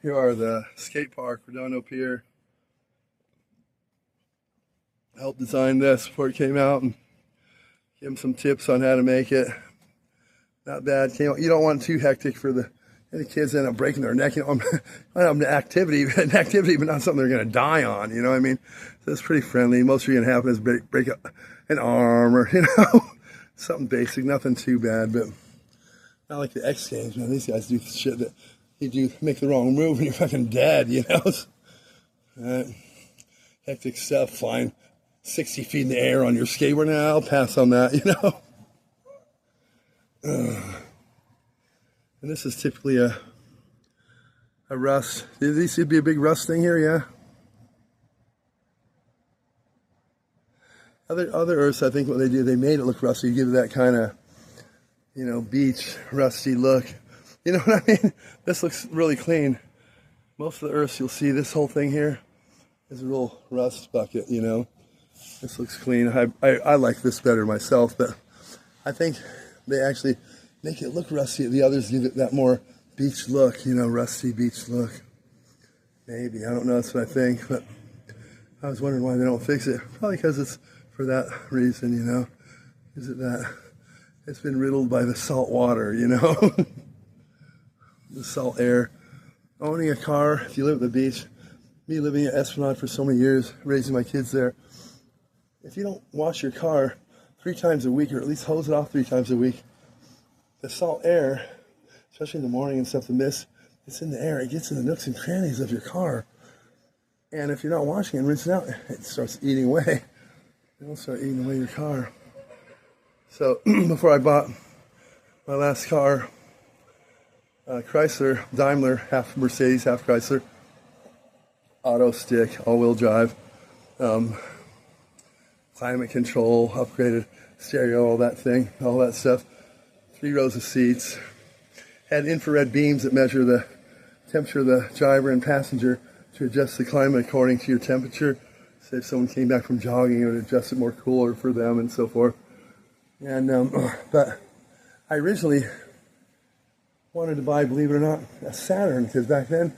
Here are the skate park, Redondo Pier. I helped design this before it came out and give them some tips on how to make it. Not bad. You don't want too hectic for the kids end up breaking their neck. An activity, but not something they're going to die on. You know what I mean? So it's pretty friendly. Most are going to happen is break an arm or something basic, nothing too bad. But not like the X Games, man. These guys do shit that you do make the wrong move and you're fucking dead. Hectic stuff, flying 60 feet in the air on your skateboard. Now I'll pass on that. And this is typically a rust. These should be a big rust thing here, yeah. Other Earths, I think what they do, they made it look rusty, give it that kind of, beach rusty look. You know what I mean? This looks really clean. Most of the Earths, you'll see this whole thing here is a real rust bucket. This looks clean. I like this better myself, but I think they actually make it look rusty. The others give it that more beach look, rusty beach look. Maybe, I don't know, that's what I think, but I was wondering why they don't fix it. Probably because it's for that reason, Is it that it's been riddled by the salt water, the salt air. Owning a car, if you live at the beach, me living at Esplanade for so many years, raising my kids there, if you don't wash your car 3 times a week, or at least hose it off 3 times a week, the salt air, especially in the morning and stuff, the mist, it's in the air. It gets in the nooks and crannies of your car. And if you're not washing it and rinsing it out, it starts eating away. It'll start eating away your car. So before I bought my last car, Chrysler, Daimler, half Mercedes, half Chrysler, auto stick, all-wheel drive, climate control, upgraded stereo, all that stuff. 3 rows of seats, had infrared beams that measure the temperature of the driver and passenger to adjust the climate according to your temperature. So if someone came back from jogging, it would adjust it more cooler for them and so forth. And but I originally wanted to buy, believe it or not, a Saturn, because back then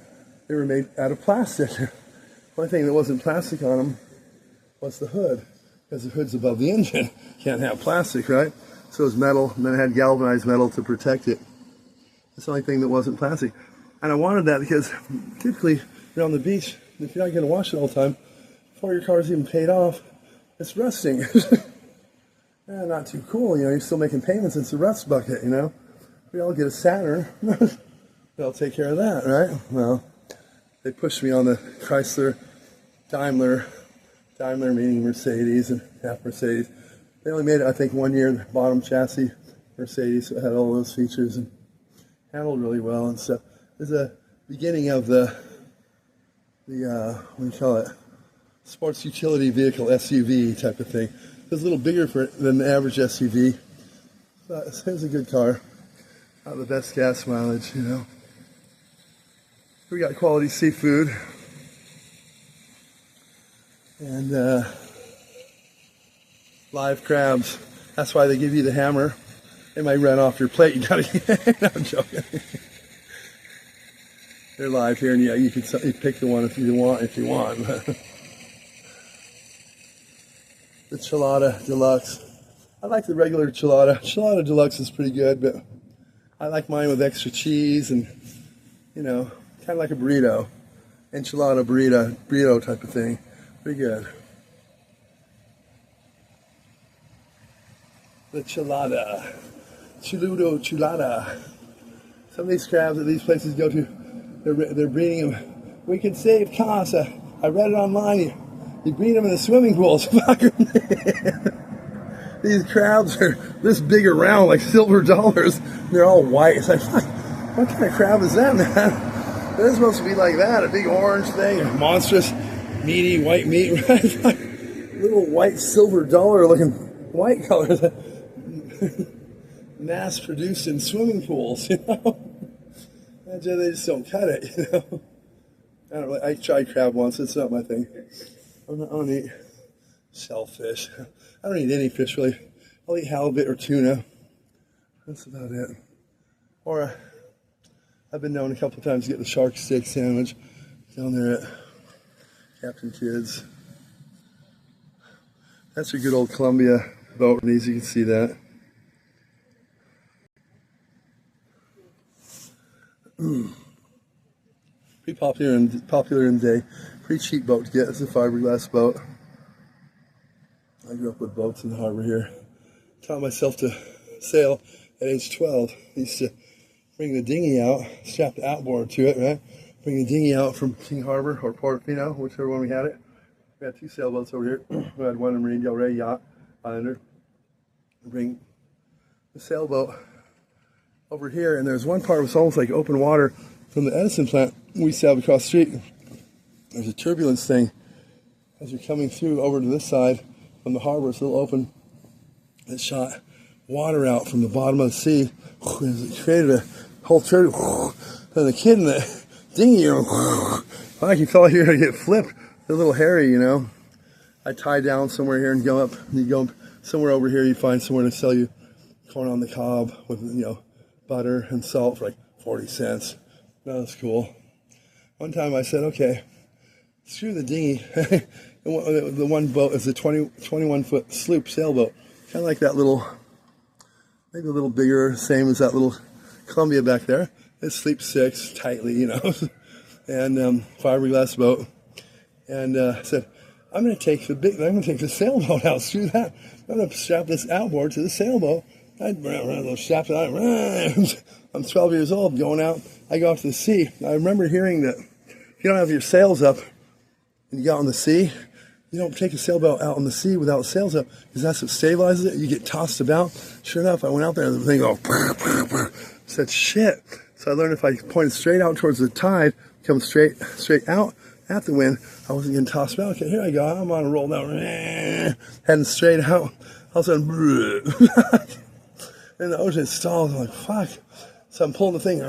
they were made out of plastic. One thing that wasn't plastic on them was the hood, because the hood's above the engine. Can't have plastic, right? So it was metal, and then it had galvanized metal to protect it. That's the only thing that wasn't plastic. And I wanted that because typically you're on the beach, if you're not going to wash it all the time, before your car's even paid off, it's rusting. Not too cool, you're still making payments, it's a rust bucket, We all get a Saturn, they'll take care of that, right? Well, they pushed me on the Chrysler, Daimler meaning Mercedes and half Mercedes. They only made it, I think, 1 year, the bottom chassis Mercedes, so it had all those features and handled really well and stuff. There's a beginning of the what do you call it? Sports utility vehicle, SUV type of thing. It's a little bigger than the average SUV. But it's a good car. Not the best gas mileage, We got quality seafood. And live crabs. That's why they give you the hammer. They might run off your plate. You gotta. No, I'm joking. They're live here, and yeah, you pick the one if you want. The Chelada Deluxe. I like the regular Chelada. Chelada Deluxe is pretty good, but I like mine with extra cheese and kind of like a burrito, enchilada burrito type of thing. Pretty good. The Chelada. Chulada. Some of these crabs that these places go to, they're breeding them. We can save costs. I read it online. You breed them in the swimming pools. These crabs are this big around, like silver dollars. They're all white. It's like, what kind of crab is that, man? They're supposed to be like that, a big orange thing, a monstrous, meaty white meat, right? Like little white silver dollar looking white colors. Mass produced in swimming pools, They just don't cut it, I don't really, I tried crab once, it's not my thing. I don't eat shellfish. I don't eat any fish really. I'll eat halibut or tuna. That's about it. Or I've been known a couple of times to get the shark steak sandwich down there at Captain Kidd's. That's your good old Columbia boat, as you can see that. Pretty popular in the day. Pretty cheap boat to get. It's a fiberglass boat. I grew up with boats in the harbor here. Taught myself to sail at age 12. I used to bring the dinghy out, strap the outboard to it, right? Bring the dinghy out from King Harbor or Portofino, whichever one we had it. We had 2 sailboats over here. We had one in Marine Del Rey yacht, Islander. Bring the sailboat over here, and there's one part was almost like open water from the Edison plant. We sailed across the street. There's a turbulence thing as you're coming through over to this side from the harbor. It's a little open. It shot water out from the bottom of the sea. It created a whole turbulence. And the kid in the dinghy, I can feel here to get flipped. They're a little hairy, you know. I tie down somewhere here and go up. You go somewhere over here, you find somewhere to sell you corn on the cob with, you know, butter and salt for like 40 cents. That was cool. One time I said, okay, screw the dinghy. The one boat is a 21-foot sloop sailboat. Kind of like that little, maybe a little bigger, same as that little Columbia back there. It sleeps 6 tightly, you know, and fiberglass boat. And I said, I'm going to take the sailboat out. Screw that. I'm going to strap this outboard to the sailboat. I strap it on. I'm 12 years old, going out. I go out to the sea. I remember hearing that if you don't have your sails up and you go out on the sea, you don't take a sailboat out on the sea without sails up, because that's what stabilizes it. You get tossed about. Sure enough, I went out there and the thing go, I said, shit. So I learned if I pointed straight out towards the tide, come straight out at the wind, I wasn't getting tossed about. Okay, here I go. I'm on a roll now. Heading straight out. All of a sudden, and the ocean stalls. I'm like, fuck. So I'm pulling the thing.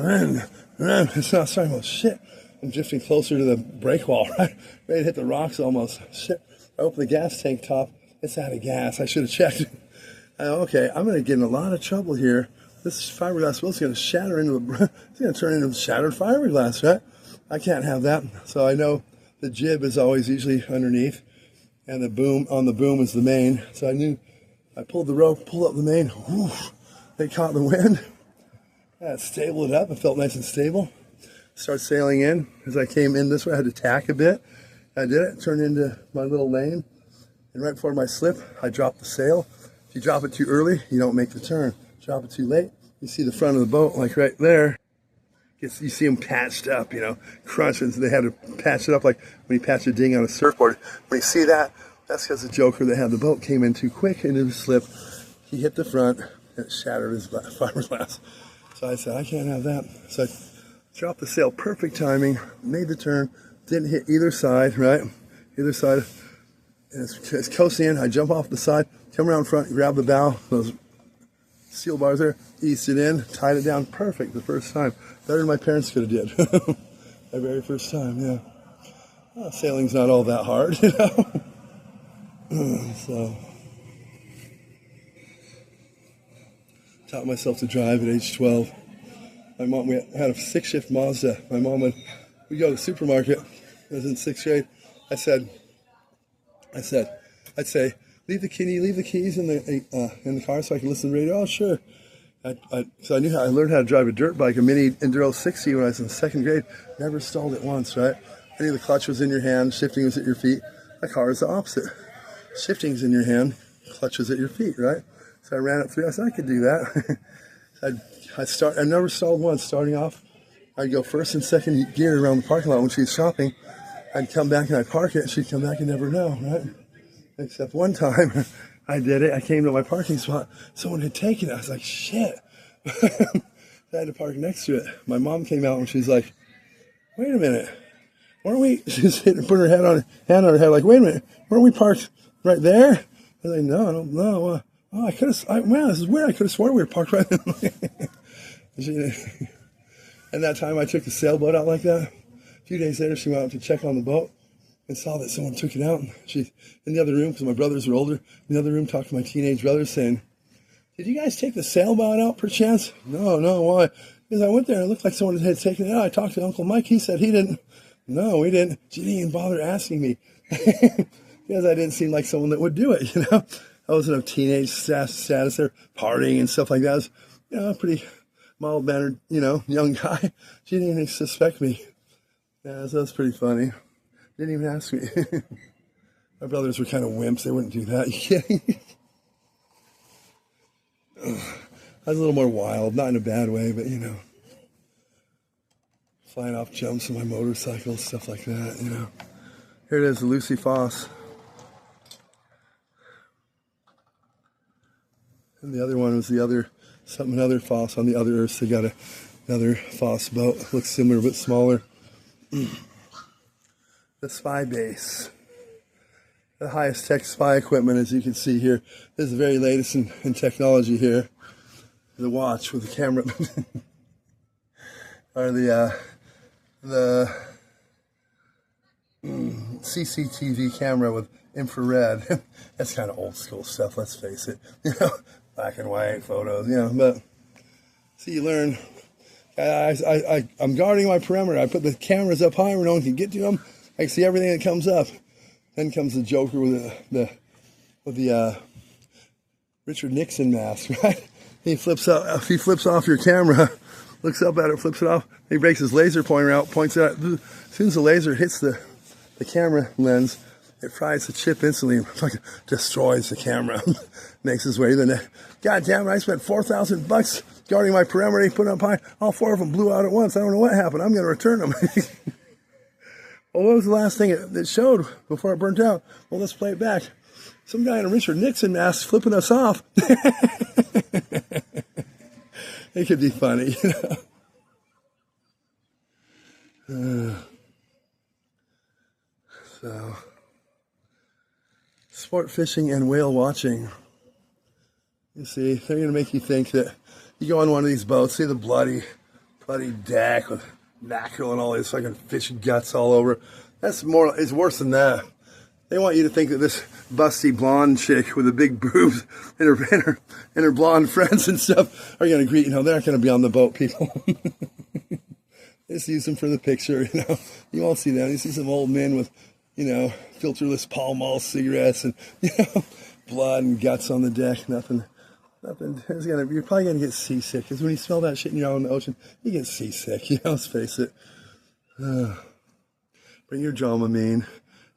It's not starting. Well, shit. I'm drifting closer to the break wall, right? Ready to hit the rocks almost. Shit. I open the gas tank top. It's out of gas. I should have checked. Okay, I'm going to get in a lot of trouble here. This fiberglass boat's going to shatter it's going to turn into shattered fiberglass, right? I can't have that. So I know the jib is always usually underneath, and the boom on the boom is the main. So I knew I pulled the rope, pulled up the main. Whoosh, it caught the wind. I stabled it up. It felt nice and stable. Start sailing in. As I came in this way, I had to tack a bit. I did it. Turned into my little lane. And right before my slip, I dropped the sail. If you drop it too early, you don't make the turn. Drop it too late, you see the front of the boat, like right there. You see them patched up, you know, crunching. So they had to patch it up like when you patch a ding on a surfboard. When you see that, that's because the joker that had the boat came in too quick into the slip. He hit the front and it shattered his fiberglass. So I said, I can't have that. So I dropped the sail, perfect timing, made the turn, didn't hit either side, right? Either side. And it's coasting in. I jump off the side, come around front, grab the bow, those steel bars there, eased it in, tied it down perfect the first time. Better than my parents could have did. My very first time, yeah. Well, sailing's not all that hard, you know. So, taught myself to drive at age 12. My mom, we had a 6-shift Mazda. My mom would, we'd go to the supermarket. I was in 6th grade. I'd say, leave the keys in the car so I can listen to the radio. Oh, sure. So I learned how to drive a dirt bike, a mini Enduro 60 when I was in 2nd grade. Never stalled it once, right? I knew the clutch was in your hand, shifting was at your feet. A car is the opposite. Shifting's in your hand, clutch is at your feet, right? So I ran it through. I said, I could do that. I never stalled once. Starting off, I'd go first and second gear around the parking lot when she was shopping. I'd come back and I'd park it, and she'd come back and never know, right? Except one time, I did it. I came to my parking spot. Someone had taken it. I was like, shit. I had to park next to it. My mom came out and she's like, wait a minute. Weren't we? She's put her hand on her head like, wait a minute. Weren't we parked right there? I was like, no, I don't know. Oh, I could have. Wow, this is weird. I could have sworn we were parked right there. And that time I took the sailboat out like that. A few days later, she went out to check on the boat and saw that someone took it out. She, in the other room, because my brothers were older, in the other room talked to my teenage brothers saying, did you guys take the sailboat out perchance? No, why? Because I went there and it looked like someone had taken it out. I talked to Uncle Mike. He said he didn't. No, we didn't. She didn't even bother asking me. Because I didn't seem like someone that would do it, you know. I wasn't of teenage status there, partying and stuff like that. I was, you know, a pretty mild-mannered, you know, young guy. She didn't even suspect me. Yeah, so that's pretty funny. Didn't even ask me. My brothers were kind of wimps. They wouldn't do that. You kidding? I was a little more wild, not in a bad way, but, you know, flying off jumps on my motorcycle, stuff like that, you know. Here it is, the Lucy Foss. And the other one was another Foss on the other Earth. They got another Foss boat. Looks similar but smaller. The spy base. The highest tech spy equipment, as you can see here. This is the very latest in technology here. The watch with the camera. Or the CCTV camera with infrared. That's kind of old school stuff, let's face it. You know, black and white photos, you know, but see, you learn. I'm guarding my perimeter. I put the cameras up high where no one can get to them. I can see everything that comes up. Then comes the Joker with the Richard Nixon mask, right? He flips off your camera, looks up at it, flips it off. He breaks his laser pointer out, points it out. As soon as the laser hits the camera lens, it fries the chip instantly and fucking destroys the camera. Makes his way to the net. God damn it, I spent $4,000 guarding my perimeter. He put it up high. All four of them blew out at once. I don't know what happened. I'm going to return them. Well, what was the last thing it showed before it burnt out? Well, let's play it back. Some guy in a Richard Nixon mask flipping us off. It could be funny, you know. So, sport fishing and whale watching. You see, they're going to make you think that you go on one of these boats, see the bloody deck with mackerel and all these fucking fish guts all over. It's worse than that. They want you to think that this busty blonde chick with the big boobs and her blonde friends and stuff are going to greet, you know, they're not going to be on the boat, people. Just use them for the picture, you know. You won't see that. You see some old men with, you know, filterless Pall Mall cigarettes and, you know, blood and guts on the deck. Nothing. You're probably going to get seasick, because when you smell that shit and you're out in the ocean, you get seasick, you know, let's face it. Bring your Dramamine.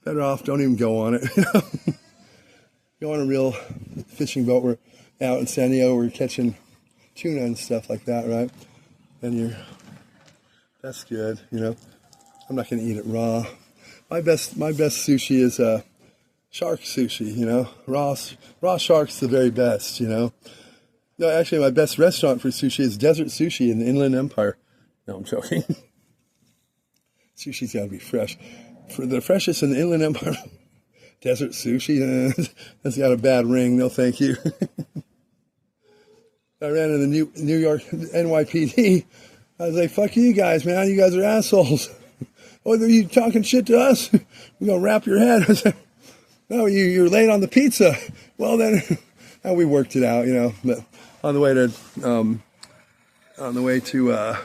Better off, don't even go on it. You know? Go on a real fishing boat. We're out in San Diego, we're catching tuna and stuff like that, right? And that's good, you know. I'm not going to eat it raw. My best sushi is shark sushi, you know. Raw shark's the very best, you know. No, actually, my best restaurant for sushi is Desert Sushi in the Inland Empire. No, I'm joking. Sushi's got to be fresh. For the freshest in the Inland Empire, Desert Sushi, that's got a bad ring. No, thank you. I ran into the New York NYPD. I was like, fuck you guys, man. You guys are assholes. Oh, are you talking shit to us? We're going to wrap your head. I said, no, you're late on the pizza. Well, then, we worked it out, you know. But on the way to,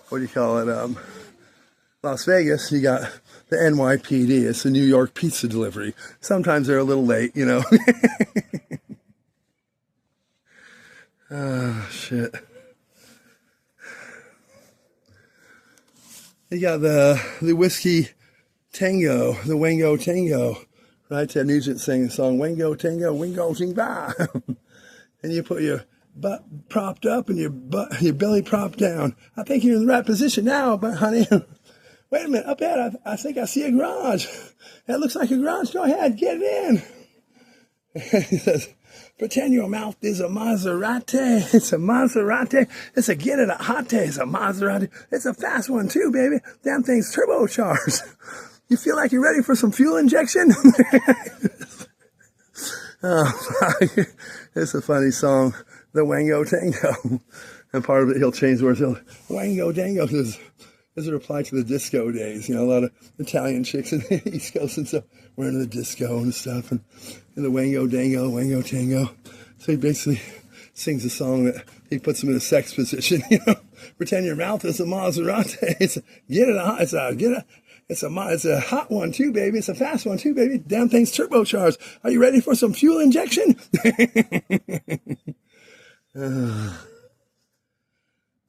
what do you call it? Las Vegas, you got the NYPD. It's the New York pizza delivery. Sometimes they're a little late, you know. Oh, shit. You got the whiskey tango, the Wango Tango. Right? Ted Nugent sang the song, Wango Tango, Wingo Sing Ba. And you put your butt propped up and your belly propped down. I think you're in the right position now, but honey, wait a minute, up ahead, I think I see a garage. That looks like a garage. Go ahead, get it in. He says, pretend your mouth is a Maserati. It's a Maserati. It's a get it a hot. It's a Maserati. It's a fast one too, baby. Damn thing's turbocharged. You feel like you're ready for some fuel injection? Oh, it's a funny song, the Wango Tango. And part of it, he'll change the words. Wango Tango, because as a reply to the disco days, you know, a lot of Italian chicks in the East Coast and stuff were into the disco and stuff, and the Wango Dango, Wango Tango. So he basically sings a song that he puts them in a sex position. You know, pretend your mouth is a Maserati. It's a hot one too, baby. It's a fast one too, baby. Damn thing's turbocharged. Are you ready for some fuel injection?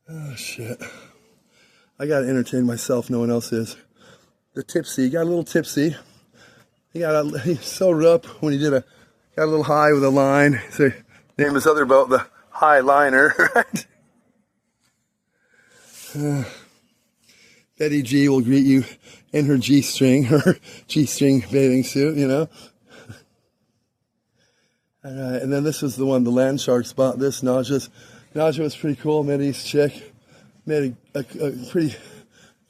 Oh shit! I gotta entertain myself. No one else is. The tipsy, got a little tipsy. He's so up when he got a little high with a line. So he named his other boat the High Liner, right? Betty G will greet you in her G-string bathing suit, you know. All right, and then this was the one, the Land Sharks bought this. Naja was pretty cool. Mideast chick made a pretty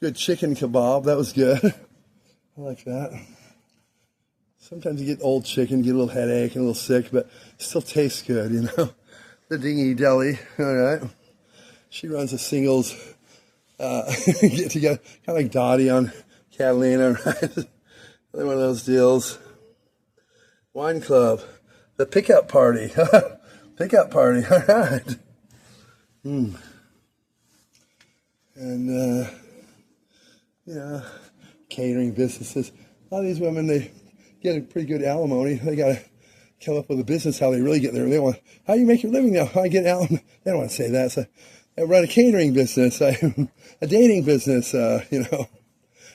good chicken kebab. That was good. I like that. Sometimes you get old chicken, get a little headache and a little sick, but it still tastes good, you know. The Dingy Deli, all right. She runs a singles get together, kind of like Dottie on Catalina, right? Another one of those deals. Wine Club, the pickup party, pickup party, all right. And yeah, catering businesses. A lot of these women, they get a pretty good alimony. They got to come up with a business how they really get there. They want, how do you make your living now? How do I get alimony? They don't want to say that. So I run a catering business, a dating business, you know,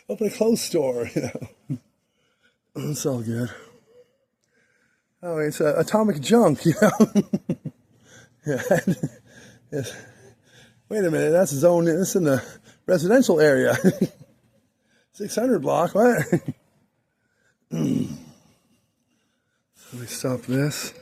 open a clothes store, you know. It's all good. Oh, it's atomic junk, you know. Yeah. Yes. Wait a minute, that's zone. It's in the residential area. 600 block. What? Let me stop this.